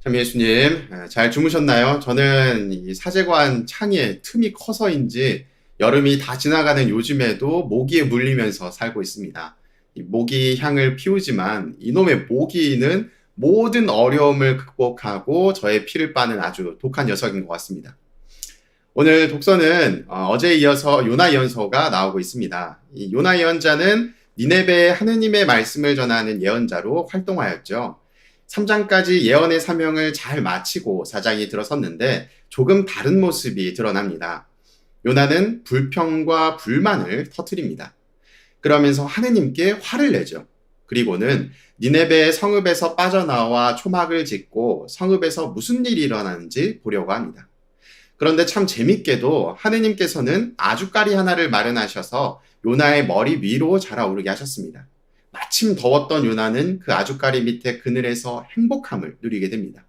참 예수님, 잘 주무셨나요? 저는 이 사제관 창에 틈이 커서인지 여름이 다 지나가는 요즘에도 모기에 물리면서 살고 있습니다. 이 모기 향을 피우지만 이놈의 모기는 모든 어려움을 극복하고 저의 피를 빠는 아주 독한 녀석인 것 같습니다. 오늘 독서는 어제에 이어서 요나 예언서가 나오고 있습니다. 이 요나 예언자는 니네베에 하느님의 말씀을 전하는 예언자로 활동하였죠. 3장까지 예언의 사명을 잘 마치고 4장이 들어섰는데 조금 다른 모습이 드러납니다. 요나는 불평과 불만을 터뜨립니다. 그러면서 하느님께 화를 내죠. 그리고는 니네베의 성읍에서 빠져나와 초막을 짓고 성읍에서 무슨 일이 일어나는지 보려고 합니다. 그런데 참 재밌게도 하느님께서는 아주까리 하나를 마련하셔서 요나의 머리 위로 자라오르게 하셨습니다. 마침 더웠던 요나는 그 아주까리 밑에 그늘에서 행복함을 누리게 됩니다.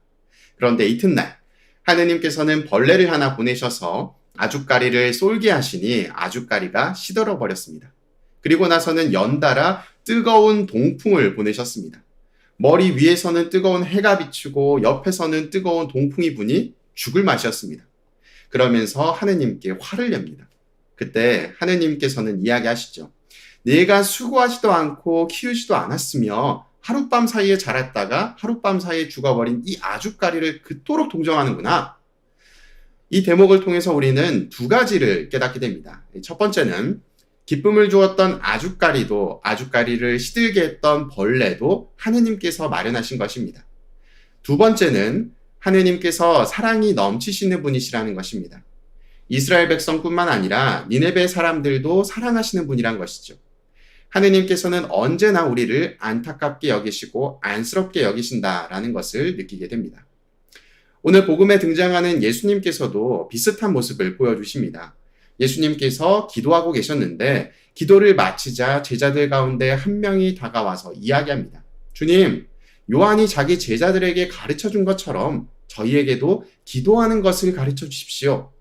그런데 이튿날 하느님께서는 벌레를 하나 보내셔서 아주까리를 쏠게 하시니 아주까리가 시들어 버렸습니다. 그리고 나서는 연달아 뜨거운 동풍을 보내셨습니다. 머리 위에서는 뜨거운 해가 비추고 옆에서는 뜨거운 동풍이 부니 죽을 맛이었습니다. 그러면서 하느님께 화를 냅니다. 그때 하느님께서는 이야기하시죠. 내가 수고하지도 않고 키우지도 않았으며 하룻밤 사이에 자랐다가 하룻밤 사이에 죽어버린 이 아주까리를 그토록 동정하는구나. 이 대목을 통해서 우리는 두 가지를 깨닫게 됩니다. 첫 번째는 기쁨을 주었던 아주까리도 아주까리를 시들게 했던 벌레도 하느님께서 마련하신 것입니다. 두 번째는 하느님께서 사랑이 넘치시는 분이시라는 것입니다. 이스라엘 백성뿐만 아니라 니네베 사람들도 사랑하시는 분이란 것이죠. 하느님께서는 언제나 우리를 안타깝게 여기시고 안쓰럽게 여기신다라는 것을 느끼게 됩니다. 오늘 복음에 등장하는 예수님께서도 비슷한 모습을 보여주십니다. 예수님께서 기도하고 계셨는데 기도를 마치자 제자들 가운데 한 명이 다가와서 이야기합니다. 주님, 요한이 자기 제자들에게 가르쳐 준 것처럼 저희에게도 기도하는 것을 가르쳐 주십시오.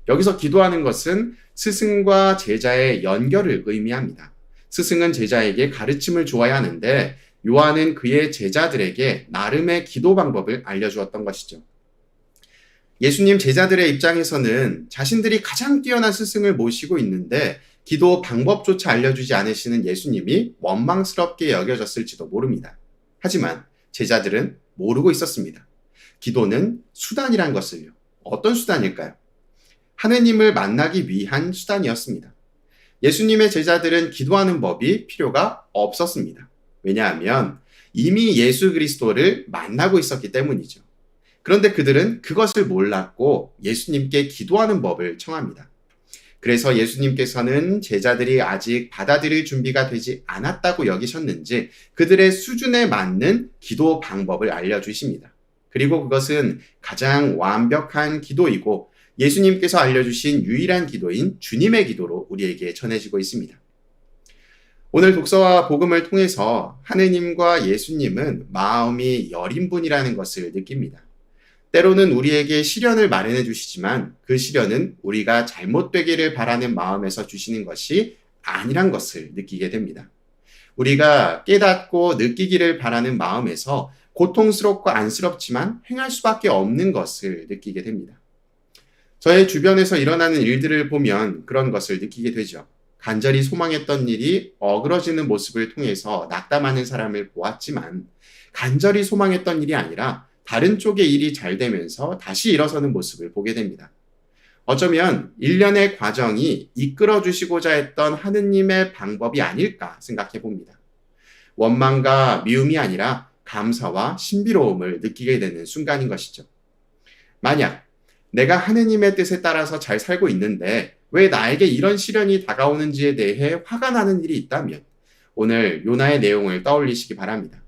여기서 기도하는 것은 스승과 제자의 연결을 의미합니다. 스승은 제자에게 가르침을 주어야 하는데 요한은 그의 제자들에게 나름의 기도 방법을 알려주었던 것이죠. 예수님 제자들의 입장에서는 자신들이 가장 뛰어난 스승을 모시고 있는데 기도 방법조차 알려주지 않으시는 예수님이 원망스럽게 여겨졌을지도 모릅니다. 하지만 제자들은 모르고 있었습니다. 기도는 수단이란 것을요. 어떤 수단일까요? 하느님을 만나기 위한 수단이었습니다. 예수님의 제자들은 기도하는 법이 필요가 없었습니다. 왜냐하면 이미 예수 그리스도를 만나고 있었기 때문이죠. 그런데 그들은 그것을 몰랐고 예수님께 기도하는 법을 청합니다. 그래서 예수님께서는 제자들이 아직 받아들일 준비가 되지 않았다고 여기셨는지 그들의 수준에 맞는 기도 방법을 알려주십니다. 그리고 그것은 가장 완벽한 기도이고 예수님께서 알려주신 유일한 기도인 주님의 기도로 우리에게 전해지고 있습니다. 오늘 독서와 복음을 통해서 하느님과 예수님은 마음이 여린 분이라는 것을 느낍니다. 때로는 우리에게 시련을 마련해 주시지만 그 시련은 우리가 잘못되기를 바라는 마음에서 주시는 것이 아니란 것을 느끼게 됩니다. 우리가 깨닫고 느끼기를 바라는 마음에서 고통스럽고 안쓰럽지만 행할 수밖에 없는 것을 느끼게 됩니다. 저의 주변에서 일어나는 일들을 보면 그런 것을 느끼게 되죠. 간절히 소망했던 일이 어그러지는 모습을 통해서 낙담하는 사람을 보았지만 간절히 소망했던 일이 아니라 다른 쪽의 일이 잘 되면서 다시 일어서는 모습을 보게 됩니다. 어쩌면 일련의 과정이 이끌어 주시고자 했던 하느님의 방법이 아닐까 생각해 봅니다. 원망과 미움이 아니라 감사와 신비로움을 느끼게 되는 순간인 것이죠. 만약 내가 하느님의 뜻에 따라서 잘 살고 있는데 왜 나에게 이런 시련이 다가오는지에 대해 화가 나는 일이 있다면 오늘 요나의 내용을 떠올리시기 바랍니다.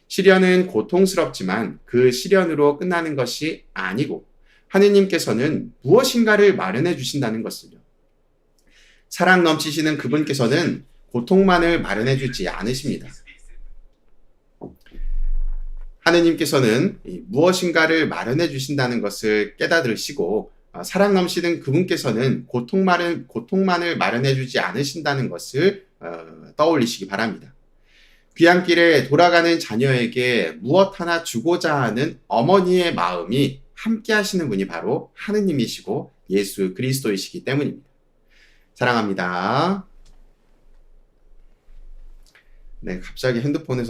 시련은 고통스럽지만 그 시련으로 끝나는 것이 아니고 하느님께서는 무엇인가를 마련해 주신다는 것을요. 사랑 넘치시는 그분께서는 고통만을 마련해 주지 않으십니다. 하느님께서는 무엇인가를 마련해 주신다는 것을 깨달으시고 사랑 넘치는 그분께서는 고통만을 마련해 주지 않으신다는 것을 떠올리시기 바랍니다. 귀향길에 돌아가는 자녀에게 무엇 하나 주고자 하는 어머니의 마음이 함께 하시는 분이 바로 하느님이시고 예수 그리스도이시기 때문입니다. 사랑합니다. 네, 갑자기 핸드폰에서